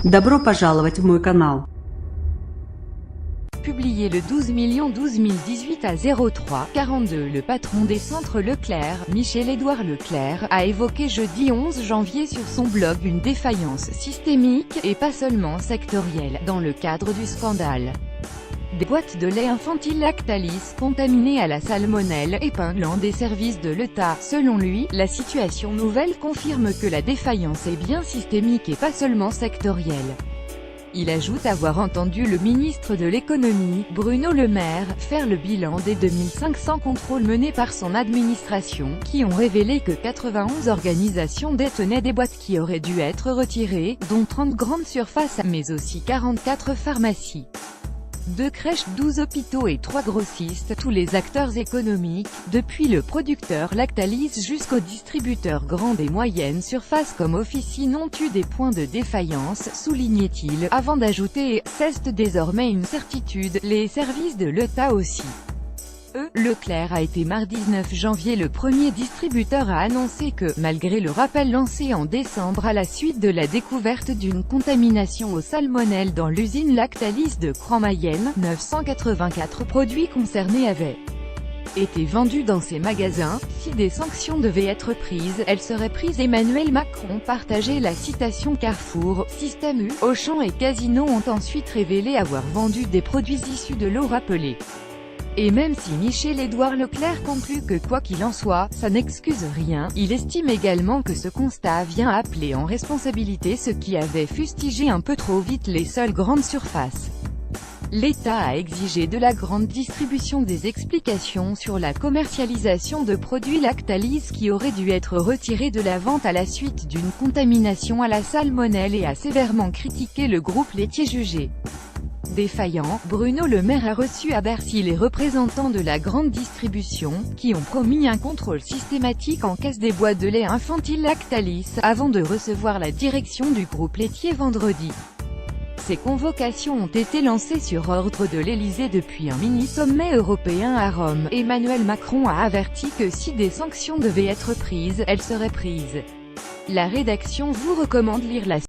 Добро пожаловать в мой канал. Publié le 12 12 018 à 03-42, le patron des centres Leclerc, Michel-Édouard Leclerc, a évoqué jeudi 11 janvier sur son blog une défaillance systémique, et pas seulement sectorielle, dans le cadre du scandale des boîtes de lait infantile Lactalis contaminées à la salmonelle, épinglant des services de l'État. Selon lui, la situation nouvelle confirme que la défaillance est bien systémique et pas seulement sectorielle. Il ajoute avoir entendu le ministre de l'économie, Bruno Le Maire, faire le bilan des 2500 contrôles menés par son administration, qui ont révélé que 91 organisations détenaient des boîtes qui auraient dû être retirées, dont 30 grandes surfaces, mais aussi 44 pharmacies, 2 crèches, 12 hôpitaux et 3 grossistes. Tous les acteurs économiques, depuis le producteur Lactalis jusqu'aux distributeurs grandes et moyennes surfaces comme Officine, ont eu des points de défaillance, soulignait-il, avant d'ajouter « c'est désormais une certitude, les services de l'État aussi ». Leclerc a été mardi 19 janvier le premier distributeur à annoncer que, malgré le rappel lancé en décembre à la suite de la découverte d'une contamination au salmonelle dans l'usine Lactalis de Cran-Mayenne, 984 produits concernés avaient été vendus dans ses magasins. Si des sanctions devaient être prises, elles seraient prises. Emmanuel Macron partageait la citation. Carrefour, Système U, Auchan et Casino ont ensuite révélé avoir vendu des produits issus de l'eau rappelée. Et même si Michel-Édouard Leclerc conclut que quoi qu'il en soit, ça n'excuse rien, il estime également que ce constat vient appeler en responsabilité ceux qui avaient fustigé un peu trop vite les seules grandes surfaces. L'État a exigé de la grande distribution des explications sur la commercialisation de produits Lactalis qui auraient dû être retirés de la vente à la suite d'une contamination à la salmonelle et a sévèrement critiqué le groupe laitier jugé défaillant. Bruno Le Maire a reçu à Bercy les représentants de la grande distribution, qui ont promis un contrôle systématique en caisse des boîtes de lait infantile Lactalis, avant de recevoir la direction du groupe laitier vendredi. Ces convocations ont été lancées sur ordre de l'Élysée depuis un mini-sommet européen à Rome. Emmanuel Macron a averti que si des sanctions devaient être prises, elles seraient prises. La rédaction vous recommande lire la